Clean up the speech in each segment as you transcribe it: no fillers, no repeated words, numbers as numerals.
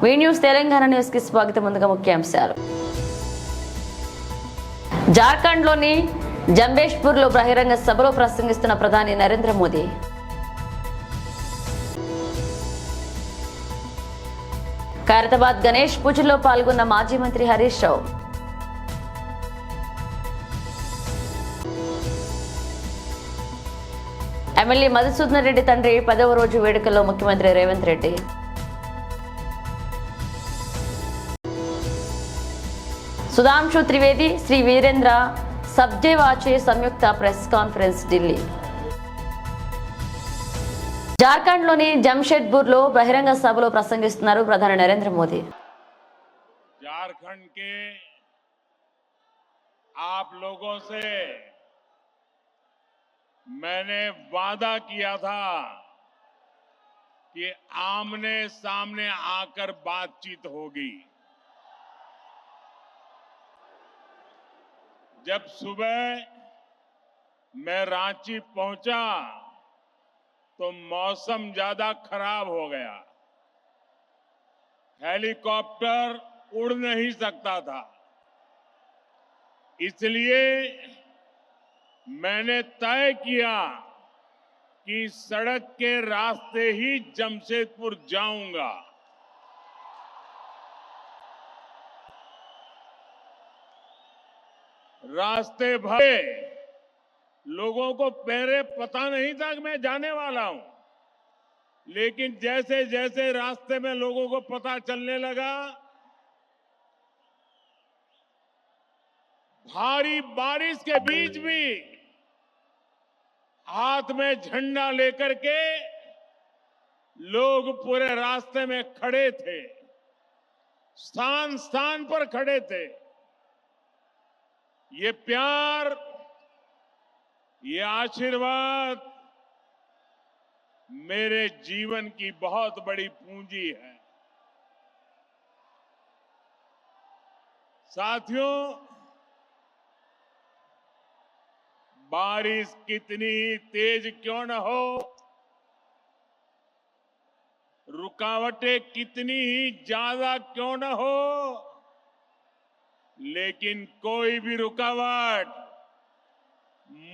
వి news Telangana news కి స్వాగతం. ముందుగా ముఖ్యాంశాలు. జార్ఖండ్లోని జంబేష్పూర్లో బహిరంగ సభలో ప్రసంగిస్తున్న ప్రధాని నరేంద్ర మోదీ. ఖైరతాబాద్ గణేష్ పూజలో పాల్గొన్న మాజీ మంత్రి హరీష్ రావు. ఎమ్మెల్యే మధుసూదన్ రెడ్డి తండ్రి 10వ రోజు వేడుకల్లో ముఖ్యమంత్రి రేవంత్ రెడ్డి. సుధాంశు త్రివేది, శ్రీ వీరేంద్ర సబ్జేవాచే సంయుక్త ప్రెస్ కాన్ఫరెన్స్ ఢిల్లీ. జార్ఖండ్లోని జంషెడ్పూర్లో బహిరంగ సభలో ప్రసంగిస్తున్నారు ప్రధాని నరేంద్ర మోదీ. झारखंड के आप लोगों से मैंने वादा किया था कि आमने सामने आकर बातचीत होगी. जब सुबह मैं रांची पहुंचा तो मौसम ज्यादा खराब हो गया. हेलीकॉप्टर उड़ नहीं सकता था. इसलिए मैंने तय किया कि सड़क के रास्ते ही जमशेदपुर जाऊंगा. रास्ते भरे लोगों को पहले पता नहीं था कि मैं जाने वाला हूं, लेकिन जैसे जैसे रास्ते में लोगों को पता चलने लगा, भारी बारिश के बीच भी हाथ में झंडा लेकर के लोग पूरे रास्ते में खड़े थे, स्थान स्थान पर खड़े थे. ये प्यार, ये आशीर्वाद मेरे जीवन की बहुत बड़ी पूंजी है. साथियों, बारिश कितनी ही तेज क्यों न हो, रुकावटें कितनी ही ज्यादा क्यों न हो, लेकिन कोई भी रुकावट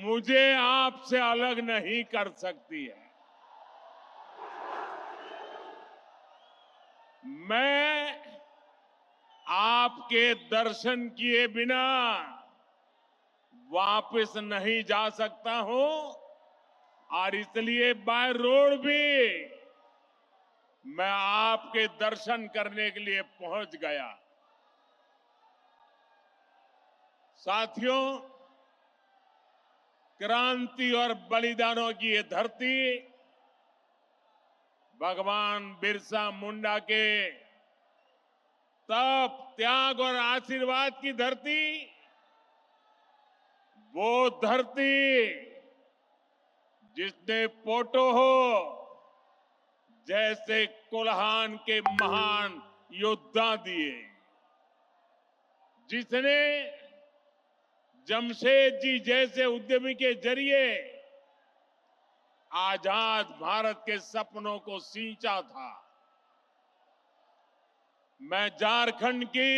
मुझे आपसे अलग नहीं कर सकती है. मैं आपके दर्शन किए बिना वापस नहीं जा सकता हूं, और इसलिए बाय रोड भी मैं आपके दर्शन करने के लिए पहुंच गया. साथियों, क्रांति और बलिदानों की ये धरती भगवान बिरसा मुंडा के तप, त्याग और आशीर्वाद की धरती, वो धरती जिसने पोटो हो जैसे कोल्हान के महान योद्धा दिए, जिसने जमशेद जी जैसे उद्यमी के जरिए आजाद भारत के सपनों को सींचा था. मैं झारखंड की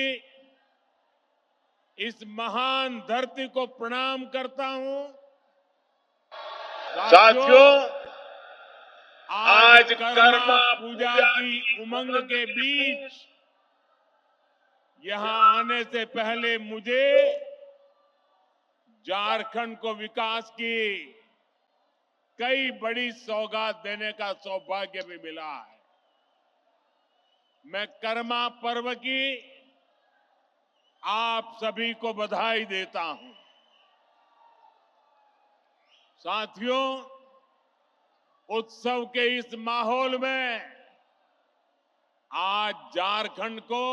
इस महान धरती को प्रणाम करता हूं. साथियों, आज कर्मा पूजा की उमंग के बीच यहां आने से पहले मुझे झारखंड को विकास की कई बड़ी सौगात देने का सौभाग्य भी मिला है. मैं कर्मा पर्व की आप सभी को बधाई देता हूं. साथियों, उत्सव के इस माहौल में आज झारखंड को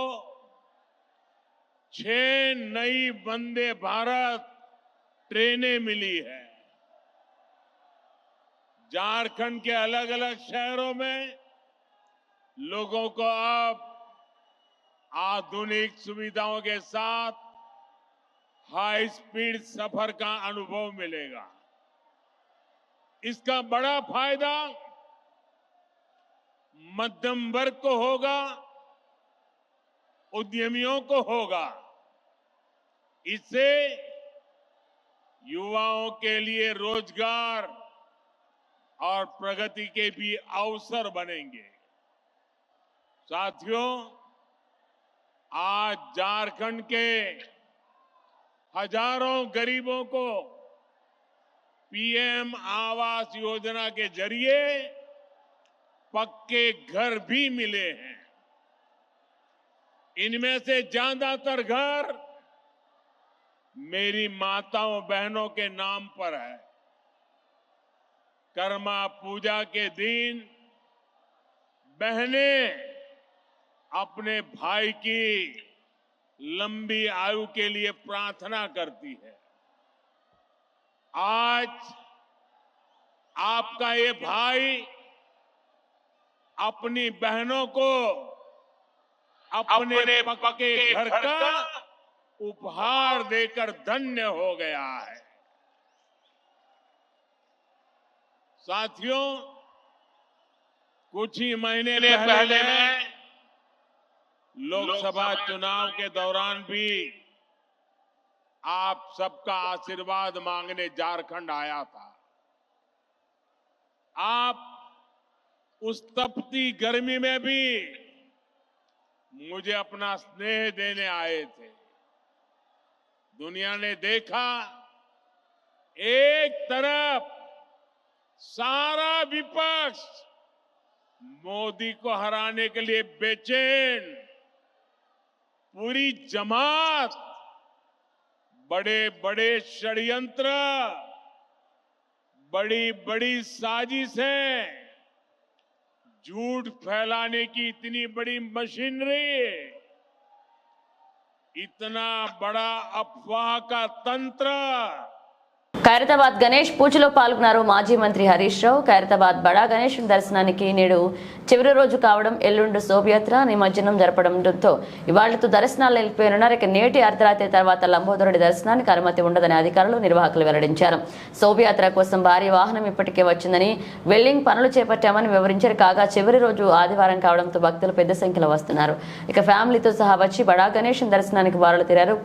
6 नई वंदे भारत ट्रेनें मिली है. झारखंड के अलग अलग शहरों में लोगों को अब आधुनिक सुविधाओं के साथ हाई स्पीड सफर का अनुभव मिलेगा. इसका बड़ा फायदा मध्यम वर्ग को होगा, उद्यमियों को होगा। इससे युवाओं के लिए रोजगार और प्रगति के भी अवसर बनेंगे। साथियों, आज झारखंड के हजारों गरीबों को पीएम आवास योजना के जरिए पक्के घर भी मिले हैं। इनमें से ज्यादातर घर मेरी माताओं बहनों के नाम पर है। कर्मा पूजा के दिन बहनें अपने भाई की लंबी आयु के लिए प्रार्थना करती है। आज आपका ये भाई अपनी बहनों को अपने पक्के घर का उपहार देकर धन्य हो गया है। साथियों, कुछ ही महीने पहले लोकसभा चुनाव के दौरान भी आप सबका आशीर्वाद मांगने झारखंड आया था। आप उस तपती गर्मी में भी मुझे अपना स्नेह देने आए थे। दुनिया ने देखा, एक तरफ सारा विपक्ष मोदी को हराने के लिए बेचैन, पूरी जमात बड़े बड़े षड्यंत्र, बड़ी बड़ी साजिशें, झूठ फैलाने की इतनी बड़ी मशीनरी, इतना बड़ा अफवाह का तंत्र। ఖైరతాబాద్ గణేష్ పూజలో పాల్గొన్నారు మాజీ మంత్రి హరీష్ రావు. ఖైరతాబాద్ బడా గణేష్ దర్శనానికి నేడు చివరి రోజు కావడం, ఎల్లుండి శోభయాత్ర నిమజ్జనం జరపడంతో ఇవాళ్లతో దర్శనాలు నిలిపివేయనున్నారు. ఇక నేటి అర్ధరాత్రి తర్వాత లంబోదరుడి దర్శనానికి అనుమతి ఉండదని అధికారులు నిర్వాహకులు వెల్లడించారు. శోభయాత్ర కోసం భారీ వాహనం ఇప్పటికే వచ్చిందని, వెల్డింగ్ పనులు చేపట్టామని వివరించారు. కాగా చివరి రోజు ఆదివారం కావడంతో భక్తులు పెద్ద సంఖ్యలో వస్తున్నారు. ఇక ఫ్యామిలీతో సహా వచ్చి బడా గణేష్ దర్శనానికి బారులు తీరారు.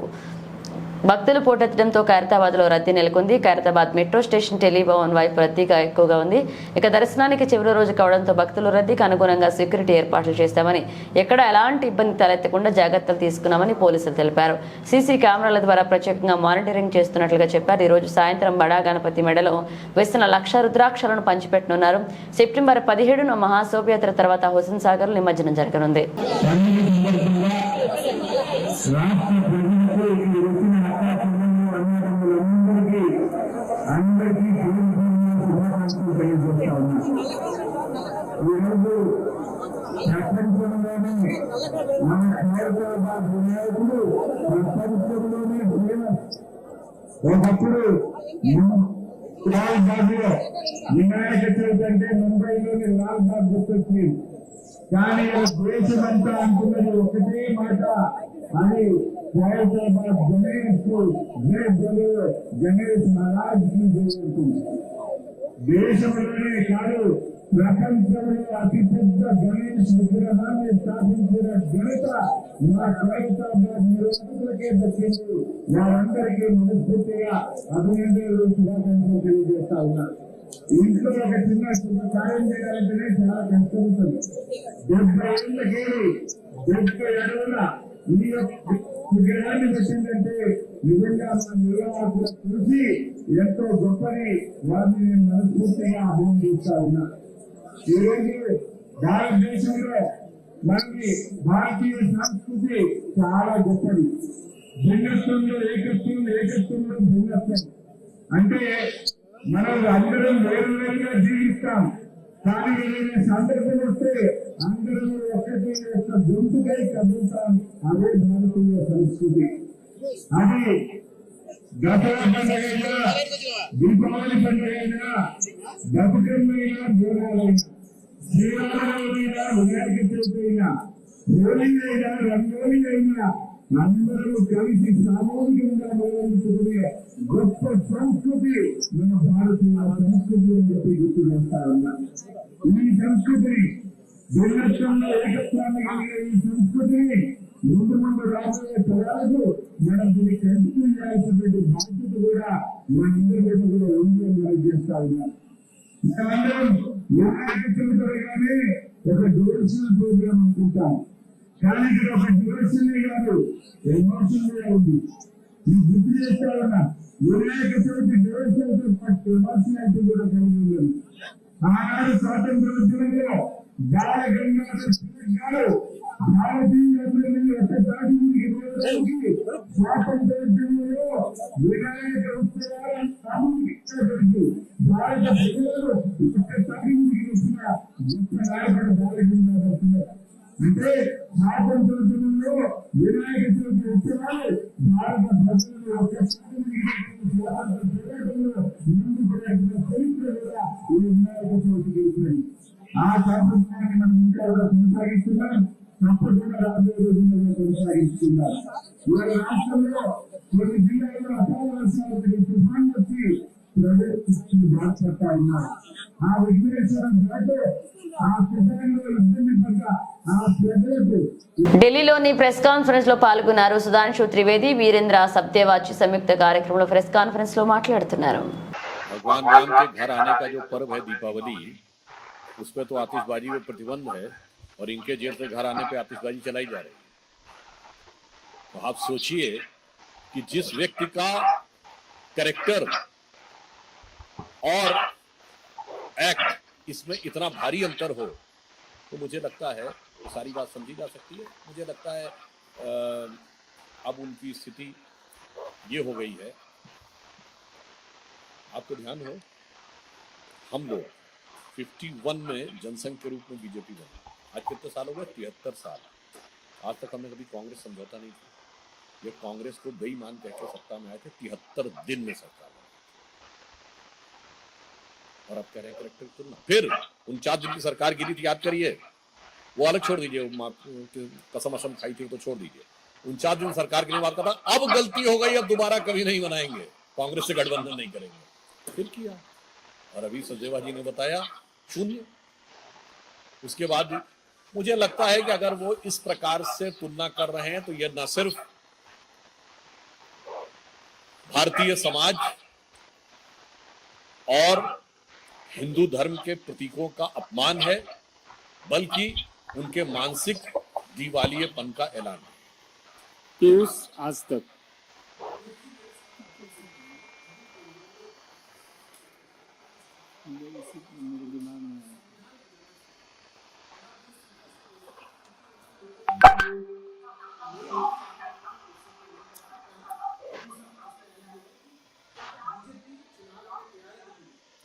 భక్తులు పోటెత్తడంతో ఖైరతాబాద్ లో రద్దీ నెలకొంది. ఖైరతాబాద్ మెట్రో స్టేషన్ టెలిభవన్ వైపు రద్దీగా ఎక్కువగా ఉంది. ఇక దర్శనానికి చివరి రోజు కావడంతో భక్తులు రద్దీకి అనుగుణంగా సెక్యూరిటీ ఏర్పాట్లు చేస్తామని, ఎక్కడ ఎలాంటి ఇబ్బంది తలెత్తకుండా జాగ్రత్తలు తీసుకున్నామని పోలీసులు తెలిపారు. సీసీ కెమెరాల ద్వారా ప్రత్యేకంగా మానిటరింగ్ చేస్తున్నట్లుగా చెప్పారు. ఈ రోజు సాయంత్రం బడా గణపతి మెడలో వేస్తున్న 1,00,000 రుద్రాక్షలను పంచిపెట్టనున్నారు. సెప్టెంబర్ 17న మహాశోభయాత్ర తర్వాత హుస్సేన్ సాగర్ నిమజ్జనం జరగనుంది. ఒకప్పుడు లాల్ బాగ్లో వినాయక చవితి అంటే ముంబైలోని లాల్ బాగ్ గుర్తొచ్చింది. కానీ దేశమంతా అంటున్నది ఒకటే మాట, అది ఖైరతాబాద్ గణేష్ గణేష్ మహారాజ్ కి జరుగుతుంది. దేశంలోనే కాదు, ప్రపంచంలో అతిపెద్ద గణేష్ విగ్రహాన్ని స్థాపించిన ఘనత మా ఖైరతాబాద్ నిరోధకులకే దక్కింది. వారందరికీ మనస్ఫూర్తిగా అభినందనలు, శుభాకాంక్షలు తెలియజేస్తా ఉన్నారు. ఇంట్లో ఒక చిన్న శుభ కార్యం చేయాలంటేనే చాలా కష్టమవుతుంది. 70 ఏళ్ళకేది 70 అడుగుల ఈ యొక్క విగ్రహాన్ని పెట్టిందంటే నిజంగా మన నిర్వాహకులు చూసి ఎంతో గొప్పని వారిని నేను మనస్ఫూర్తిగా అభినందిస్తా ఉన్నా. ఈరోజు భారతదేశంలో మనకి భారతీయ సంస్కృతి చాలా గొప్పది. భిన్నత్వంలో ఏకత్వం, ఏకత్వంలో భిన్నత్వం. అంటే మనం అందరం వేరు వేరుగా జీవిస్తాం, కానీ ఏదైనా సందర్భం వస్తే అందరం ఒక్కటి యొక్క గొంతుకై కదులుతాం. అదే భారతీయ సంస్కృతి. అది దసరా పండుగైనా, దీపావళి పండుగైనా, బతుకమ్మైనా, బోనాలైనా, శ్రీరామనవమైనా, వినాయక చవితి అయినా, హోలీ అయినా, రంగోలీ అయినా అందరూ కలిసి సామూహికంగా నిర్వహించుకునే గొప్ప సంస్కృతి మన భారతీయ సంస్కృతి అని చెప్పి గుర్తు చేస్తా ఉన్నా. ఈ సంస్కృతిని భిన్నత్వంలో ఏకత్వాన్ని కలిగిన ఈ సంస్కృతిని ముందు ముందు రాబోయే తరాలకు మనం దీన్ని కంటిన్యూ చేయాల్సినటువంటి బాధ్యత కూడా మనందరి మీద కూడా ఉంది అని మనం చేస్తా ఉన్నాం. మేమందరం వినాయక చవితి అనగానే ఒక డివోషనల్ ప్రోగ్రామ్ అనుకుంటాం, కానీ ఇక్కడ ఒక డివోషనే కాదు, ఎమోషన్ కూడా ఉంది. మీకు గుర్తు చేస్తా ఉన్నా, వినాయక చవితి డివోషన్తో పాటు ఎమోషనాలిటీ కూడా కలిగి ఉన్నది. ఆనాడు స్వాతంత్రోద్యమంలో బాల గంగాధర్ తిలక్ గారు భారతీయులందరినీ ఒక్కసారికి స్వాతంత్రోద్యమంలో వినాయక ఉత్సవాలను సామూహికరించి భారత ప్రజలను ఒక్కసారి వచ్చిన గొప్ప నాయకుడు బాల గంగాధర్ తిలక్. అంటే స్వాతంత్రోద్యమంలో వినాయక చవితి ఉత్సవాలు భారత ప్రజలను ఒక్కసారి ముందుకు చరిత్ర కూడా ఈ వినాయక చవితికి ఇచ్చినది. ఆ సంప్రదాయాన్ని మనం ఇంకా కూడా కొనసాగిస్తున్నాం, తప్పకుండా రాబోయే రోజుల్లో కొనసాగిస్తున్నాం. ఇవాళ రాష్ట్రంలో కొన్ని జిల్లాల్లో అకాల వర్షాలు తుఫాన్ వచ్చి ప్రజలు బాధపడతా ఉన్నారు. ఆ విఘ్నేశ్వరం దాటే ఆ తుఫాన్లో ఇబ్బంది పడ్డ ఆ ప్రజలకు ఢిల్లీలోని ప్రెస్ కాన్ఫరెన్స్ లో పాల్గొన్నారు సుధాంశు త్రివేది, వీరేంద్ర సత్యవాచి సంయుక్త కార్యక్రమంలో ప్రెస్ కాన్ఫరెన్స్ లో మాట్లాడుతున్నారు. भगवान राम के घर आने का जो पर्व है दीपावली, उस पर तो आतिशबाजी में प्रतिबंध है और इनके जेल से घर आने पे आतिशबाजी चलाई जा रही है। तो आप सोचिए कि जिस व्यक्ति का कैरेक्टर और एक्ट इसमें इतना भारी अंतर हो, तो मुझे लगता है तो सारी बात समझी जा सकती है। मुझे लगता है अब उनकी स्थिति ये हो गई है। आपको ध्यान हो, हम लोग 51 में जनसंघ के रूप में बीजेपी बने। आज कितने साल हो गए? 73 साल। आज तक हमने कभी कांग्रेस समझौता नहीं किया। ये कांग्रेस को बेईमान कह के सत्ता में आए थे, 73 दिन में सरकार बनी। और अब कह रहे हैं करेक्टर तुलना। फिर 49 दिन की सरकार गिरी थी, याद करिए, वो अलग छोड़ दीजिए, कसम असम खाई थी तो छोड़ दीजिए। 49 दिन सरकार के लिए बात करता, अब गलती हो गई, अब दोबारा कभी नहीं बनाएंगे, कांग्रेस से गठबंधन नहीं करेंगे। फिर किया, और अभी सचदेवा जी ने बताया शून्य। उसके बाद मुझे लगता है कि अगर वो इस प्रकार से तुलना कर रहे हैं तो यह न सिर्फ भारतीय समाज और हिंदू धर्म के प्रतीकों का अपमान है, बल्कि उनके मानसिक दिवालियेपन का ऐलान है। पीयूष आज तक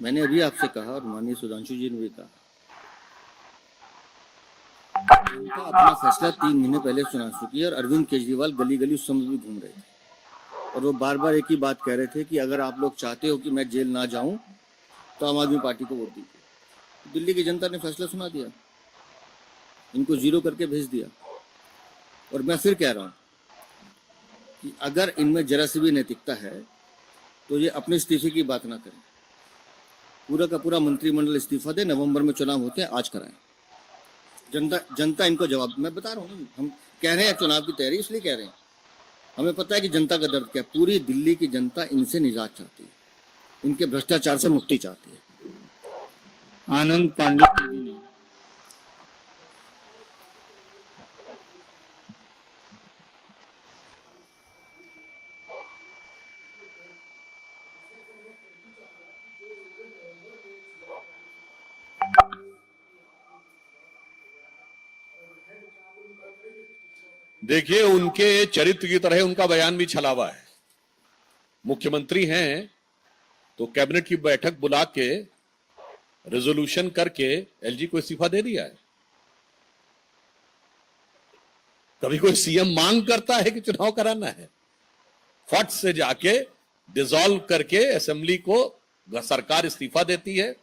मैंने अभी आपसे कहा और माननीय सुधांशु जी ने भी कहा, उनका अपना फैसला 3 महीने पहले सुना चुकी है और अरविंद केजरीवाल गली गली उस समय भी घूम रहे थे और वो बार बार एक ही बात कह रहे थे कि अगर आप लोग चाहते हो कि मैं जेल ना जाऊं तो आम आदमी पार्टी को वोट दीजिए। दिल्ली की जनता ने फैसला सुना दिया, इनको जीरो करके भेज दिया। और मैं फिर कह रहा हूं कि अगर इनमें जरा सी भी नैतिकता है तो ये अपने इस्तीफे की बात ना करें, पूरा का पूरा मंत्रिमंडल इस्तीफा दे, नवंबर में चुनाव होते हैं, आज कराएं। जनता इनको जवाब, मैं बता रहा हूँ, हम कह रहे हैं चुनाव की तैयारी इसलिए कह रहे हैं, हमें पता है कि जनता का दर्द क्या है। पूरी दिल्ली की जनता इनसे निजात चाहती है, इनके भ्रष्टाचार से मुक्ति चाहती है। आनंद पांडे ने देखिए, उनके चरित्र की तरह उनका बयान भी छलावा है। मुख्यमंत्री हैं तो कैबिनेट की बैठक बुला के रेजोल्यूशन करके एलजी को इस्तीफा दे दिया है। कभी कोई सीएम मांग करता है कि चुनाव कराना है, फट से जाके डिसॉल्व करके असेंबली को सरकार इस्तीफा देती है,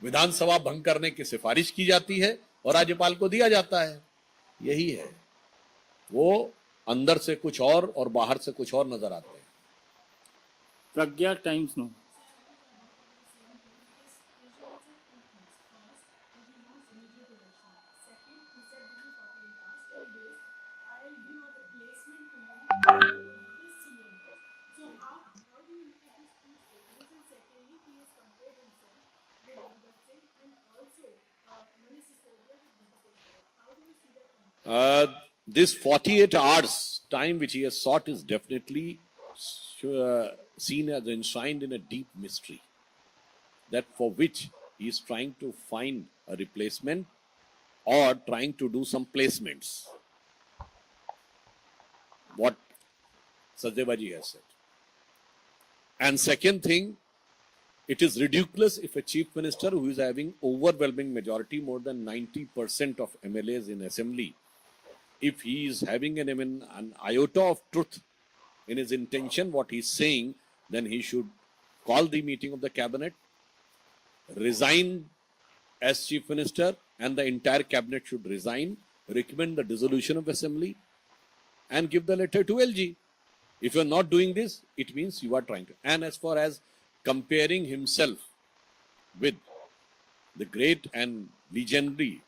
विधानसभा भंग करने की सिफारिश की जाती है और राज्यपाल को दिया जाता है। यही है, वो अंदर से कुछ और बाहर से कुछ और नजर आते हैं। प्रज्ञा times no This 48 hours time which he has sought is definitely seen as enshrined in a deep mystery, that for which he is trying to find a replacement or trying to do some placements. What Sajjabaji has said. And second thing, it is ridiculous if a chief minister who is having overwhelming majority, more than 90% of MLAs in assembly, if he is having an iota of truth in his intention, what he is saying, then he should call the meeting of the cabinet, resign as chief minister, and the entire cabinet should resign, recommend the dissolution of assembly, and give the letter to LG. If you are not doing this, it means you are trying to. And as far as comparing himself with the great and legendary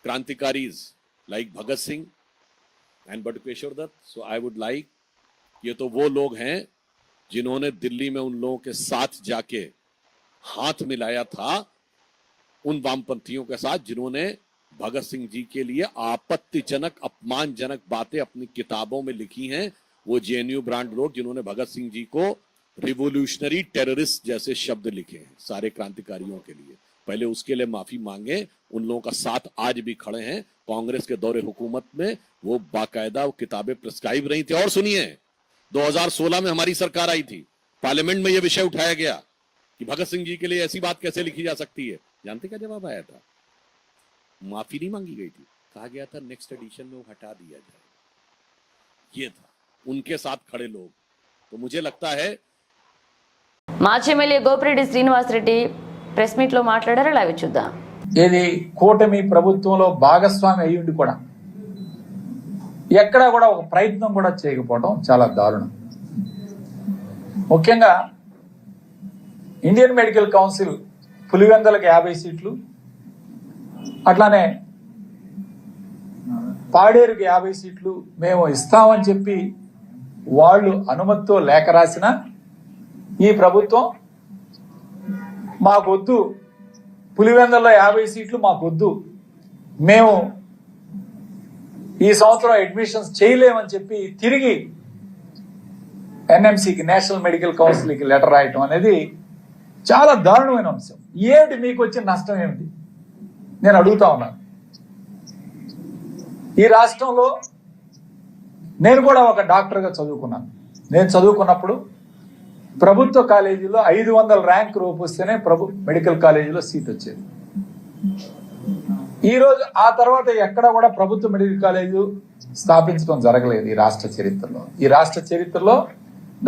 Krantikaris like Bhagat Singh and Batukeshwar Dutt, so I would like, ये तो वो लोग हैं जिन्होंने दिल्ली में उन लोगों के साथ जाके हाथ मिलाया था उन वामपंथियों के साथ जिन्होंने भगत सिंह जी के लिए आपत्तिजनक अपमानजनक बातें अपनी किताबों में लिखी हैं। वो जेएनयू ब्रांड लोग जिन्होंने भगत सिंह जी को रिवोल्यूशनरी टेररिस्ट जैसे शब्द लिखे हैं सारे क्रांतिकारियों के लिए, पहले उसके लिए माफी मांगे। उन लोगों का साथ आज भी खड़े हैं। कांग्रेस के दौरे हुकूमत में वो बाकायदा वो किताबें प्रिस्क्राइब रही थी। और सुनिए, 2016 में हमारी सरकार आई थी, पार्लियामेंट में यह विषय उठाया गया कि भगत सिंह जी के लिए ऐसी बात कैसे लिखी जा सकती है। जानते क्या जवाब आया था? माफी नहीं मांगी गई थी, कहा गया था नेक्स्ट एडिशन में वो हटा दिया जाए। ये था उनके साथ खड़े लोग। तो मुझे लगता है మాజీ MLA Gopireddy Srinivasareddy press meet లో మాట్లాడారు. అలా చూద్దాం. ఏది కూటమి ప్రభుత్వంలో భాగస్వామి అయ్యుండి కూడా ఎక్కడా కూడా ఒక ప్రయత్నం కూడా చేయకపోవడం చాలా దారుణం. ముఖ్యంగా ఇండియన్ మెడికల్ కౌన్సిల్ పులివెందలకు 50 సీట్లు, అట్లానే పాడేరుకి 50 సీట్లు మేము ఇస్తామని చెప్పి వాళ్ళు అనుమతితో లేఖ రాసిన ఈ ప్రభుత్వం మాకొద్దు, పులివెందల్లో 50 సీట్లు మాకొద్దు, మేము ఈ సంవత్సరం అడ్మిషన్స్ చేయలేమని చెప్పి తిరిగి ఎన్ఎంసీకి నేషనల్ మెడికల్ కౌన్సిల్కి లెటర్ రాయటం అనేది చాలా దారుణమైన అంశం. ఏమిటి మీకు వచ్చిన నష్టం ఏమిటి నేను అడుగుతా ఉన్నాను. ఈ రాష్ట్రంలో నేను కూడా ఒక డాక్టర్గా చదువుకున్నాను. నేను చదువుకున్నప్పుడు ప్రభుత్వ కాలేజీలో 500 ర్యాంక్ రూపు వస్తేనే మెడికల్ కాలేజీలో సీట్ వచ్చేది. ఈరోజు ఆ తర్వాత ఎక్కడ కూడా ప్రభుత్వ మెడికల్ కాలేజీ స్థాపించడం జరగలేదు ఈ రాష్ట్ర చరిత్రలో. ఈ రాష్ట్ర చరిత్రలో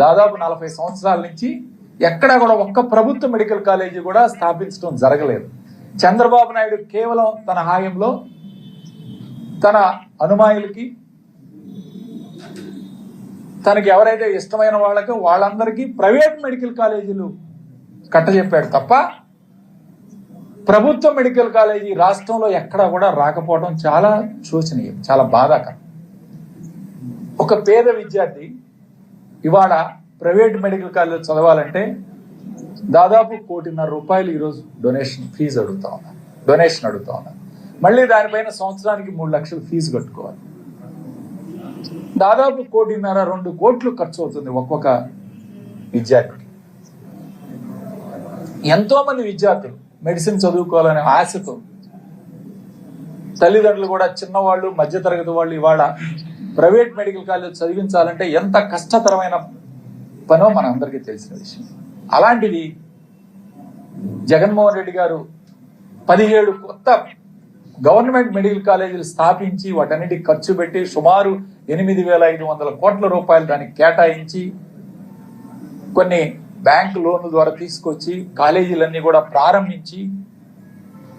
దాదాపు 40 సంవత్సరాల నుంచి ఎక్కడా కూడా ఒక్క ప్రభుత్వ మెడికల్ కాలేజీ కూడా స్థాపించడం జరగలేదు. చంద్రబాబు నాయుడు కేవలం తన హాయంలో తన అనుమాయులకి, తనకి ఎవరైతే ఇష్టమైన వాళ్ళందరికీ ప్రైవేట్ మెడికల్ కాలేజీలు కట్టజెప్పాడు తప్ప ప్రభుత్వ మెడికల్ కాలేజీ రాష్ట్రంలో ఎక్కడా కూడా రాకపోవడం చాలా శోచనీయం, చాలా బాధాకరం. ఒక పేద విద్యార్థి ఇవాళ ప్రైవేట్ మెడికల్ కాలేజీలో చదవాలంటే దాదాపు ₹1.5 కోటి ఈరోజు డొనేషన్ అడుగుతా ఉన్నారు. మళ్ళీ దానిపైన సంవత్సరానికి 3 లక్షలు ఫీజు కట్టుకోవాలి. దాదాపు 1.5 కోటి 2 కోట్లు ఖర్చు అవుతుంది ఒక్కొక్క విద్యార్థికి. ఎంతో మంది విద్యార్థులు మెడిసిన్ చదువుకోవాలనే ఆశతో తల్లిదండ్రులు కూడా చిన్నవాళ్ళు, మధ్యతరగతి వాళ్ళు ఇవాళ ప్రైవేట్ మెడికల్ కాలేజ్ చదివించాలంటే ఎంత కష్టతరమైన పనో మన అందరికీ తెలిసిన విషయం. అలాంటిది జగన్మోహన్ రెడ్డి గారు 17 కొత్త గవర్నమెంట్ మెడికల్ కాలేజీలు స్థాపించి వాటన్నిటికి ఖర్చు పెట్టి సుమారు 8,500 కోట్ల రూపాయలు దానికి కేటాయించి కొన్ని బ్యాంకు లోన్ల ద్వారా తీసుకొచ్చి కాలేజీలన్నీ కూడా ప్రారంభించి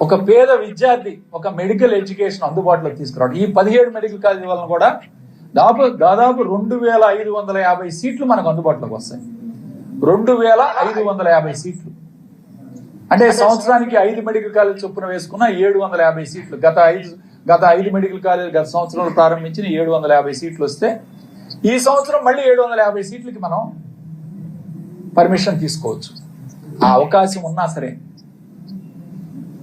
ఒక పేద విద్యార్థి ఒక మెడికల్ ఎడ్యుకేషన్ అందుబాటులోకి తీసుకురావడం. ఈ 17 మెడికల్ కాలేజీ వలన కూడా దాదాపు 2,550 సీట్లు మనకు అందుబాటులోకి వస్తాయి. 2,550 సీట్లు అంటే సంవత్సరానికి 5 మెడికల్ కాలేజ్ చొప్పున వేసుకున్న 750 సీట్లు. గత 5 మెడికల్ కాలేజ్ గత సంవత్సరంలో ప్రారంభించిన 750 సీట్లు వస్తే ఈ సంవత్సరం మళ్ళీ 750 సీట్లకి మనం పర్మిషన్ తీసుకోవచ్చు. ఆ అవకాశం ఉన్నా సరే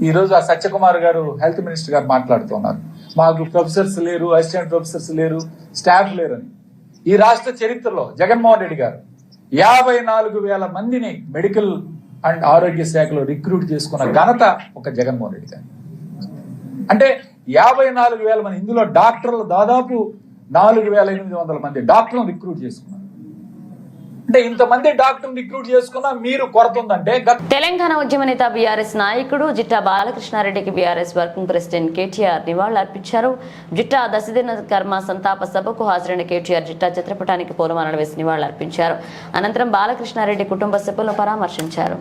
ఈరోజు ఆ సత్యకుమార్ గారు హెల్త్ మినిస్టర్ గారు మాట్లాడుతున్నారు. మాకు ప్రొఫెసర్స్ లేరు, అసిస్టెంట్ ప్రొఫెసర్స్ లేరు, స్టాఫ్ లేరని. ఈ రాష్ట్ర చరిత్రలో జగన్మోహన్ రెడ్డి గారు 54,000 మందిని మెడికల్ అండ్ ఆరోగ్య శాఖలో రిక్రూట్ చేసుకున్న ఘనత ఒక జగన్మోహన్ రెడ్డి గారు. అంటే 54,000 మంది, ఇందులో డాక్టర్లు దాదాపు 4,800 మంది డాక్టర్లను రిక్రూట్ చేసుకున్నారు. అంటే ఇంతమంది డాక్టర్లు రిక్రూట్ చేసుకున్నా మీరు కొరత ఉందంటే. తెలంగాణ ఉద్యమ నేత బీఆర్ఎస్ నాయకుడు జిట్టా బాలకృష్ణారెడ్డికి బీఆర్ఎస్ వర్కింగ్ ప్రెసిడెంట్ కేటీఆర్ నివాళులర్పించారు. జిట్టా దశదిన కర్మ సంతాప సభకు హాజరైన కేటీఆర్ జిట్టా చిత్రపటానికి పూలమాలలు వేసి నివాళులర్పించారు. అనంతరం బాలకృష్ణారెడ్డి కుటుంబ సభ్యులను పరామర్శించారు.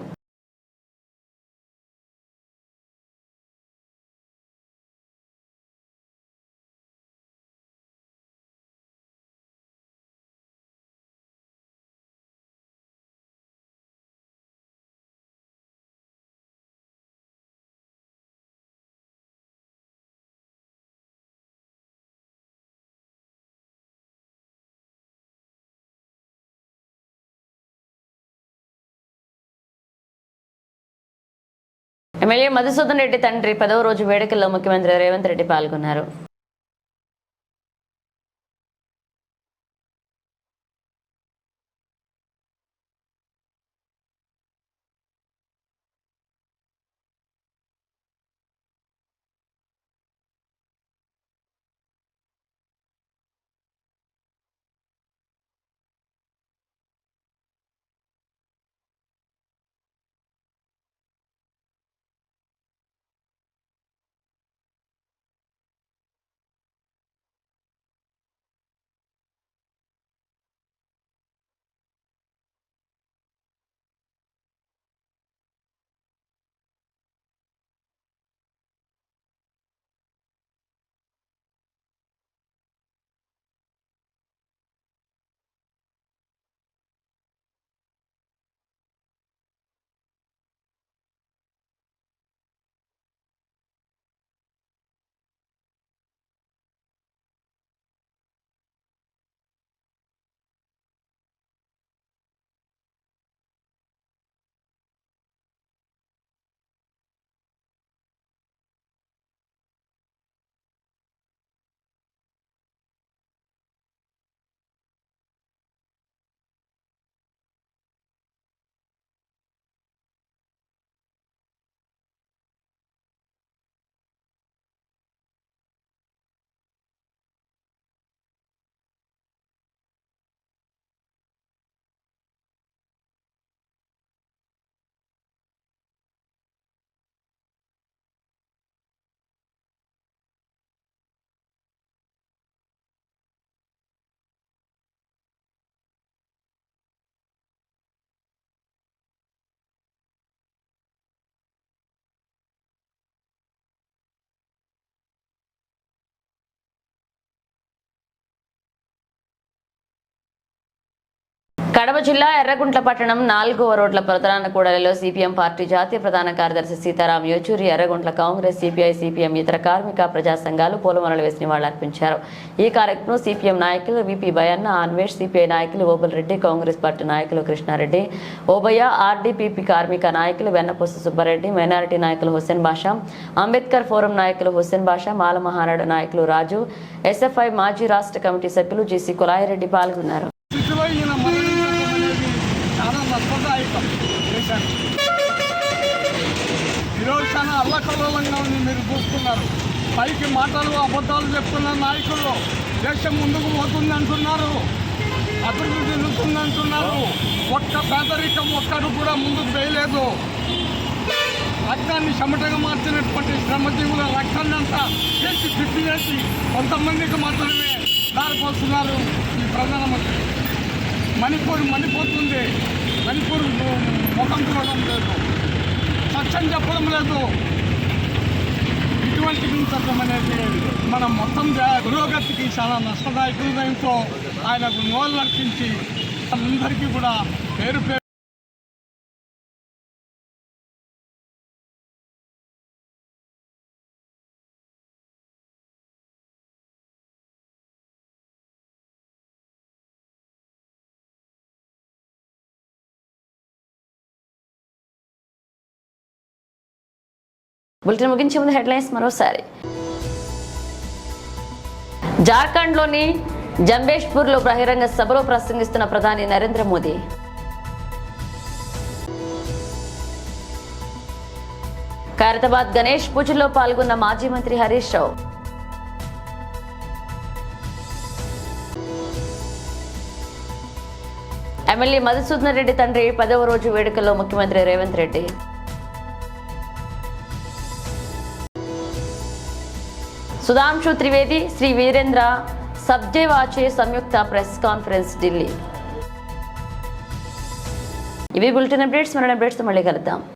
ఎమ్మెల్యే మధుసూదన్ రెడ్డి తండ్రి 10వ రోజు వేడుకల్లో ముఖ్యమంత్రి రేవంత్ రెడ్డి పాల్గొన్నారు. కడప జిల్లా ఎర్రగుంట్ల పట్టణం 4వ రోడ్ల ప్రధాన కూడలిలో సిపిఎం పార్టీ జాతీయ ప్రధాన కార్యదర్శి సీతారాం యేచూరి, ఎర్రగుంట్ల కాంగ్రెస్, సిపిఐ, సిపిఎం ఇతర కార్మిక ప్రజా సంఘాలు పూలమాలలు వేసి నివాళులర్పించారు. ఈ కార్యక్రమంలో సిపిఎం నాయకులు విపి బయన్న, అన్వేష్, సిపిఐ నాయకులు ఓబుల్ రెడ్డి, కాంగ్రెస్ పార్టీ నాయకులు కృష్ణారెడ్డి, ఓబయ్య, ఆర్డీపీపీ కార్మిక నాయకులు వెన్నపూస సుబ్బారెడ్డి, మైనారిటీ నాయకులు హుస్సేన్ బాషా, అంబేద్కర్ ఫోరం నాయకులు హుస్సేన్ బాషా, మాల మహానాడు నాయకులు రాజు, ఎస్ఎఫ్ఐ మాజీ రాష్ట్ర కమిటీ సభ్యులు జీసీ కులాయిరెడ్డి పాల్గొన్నారు. చాలా నష్టదాయకం దేశానికి. ఈరోజు చాలా అల్లకల్లోలంగా ఉంది. మీరు చూస్తున్నారు, పైకి మాటలు అబద్ధాలు చెప్తున్న నాయకులు దేశం ముందుకు పోతుంది అంటున్నారు, అభివృద్ధి చెందుతుంది అంటున్నారు. ఒక్క పేదరికం ఒక్కడు కూడా ముందుకు వేయలేదు. రక్తాన్ని చెమటగా మార్చినటువంటి శ్రమజీవుల రక్తాన్ని అంతా చేసి పిప్పి చేసి కొంతమందికి మాత్రమే దారిపోతున్నారు ఈ ప్రధానమంత్రి. మణిపూర్ మణిపోతుంది, మణిపూర్ ముఖం చూడడం లేదు, సత్యం చెప్పడం లేదు. ఇటువంటి హింసత్వం అనేది మనం మొత్తం పురోగతికి చాలా నష్టదాయకులతో ఆయనకు నివాళులర్పించి అందరికీ కూడా పేరు పేరు బులెటిన్ ముగించే ముందు హెడ్లైన్స్ మరోసారి. జార్ఖండ్లోని జంబేష్పూర్లో బహిరంగ సభలో ప్రసంగిస్తున్న ప్రధాని నరేంద్ర మోదీ. ఖైరతాబాద్ గణేష్ పూజలో పాల్గొన్న మాజీ మంత్రి హరీష్ రావు. ఎమ్మెల్యే మధుసూదన్ రెడ్డి తండ్రి 10వ రోజు వేడుకల్లో ముఖ్యమంత్రి రేవంత్ రెడ్డి. సుధాంశు త్రివేది, శ్రీ వీరేంద్ర సబ్జేవాచే సంయుక్త ప్రెస్ కాన్ఫరెన్స్ ఢిల్లీ. ఇవి బులెటిన్ అప్డేట్స్. మరణ అప్డేట్స్ మళ్ళీ కలుద్దాం.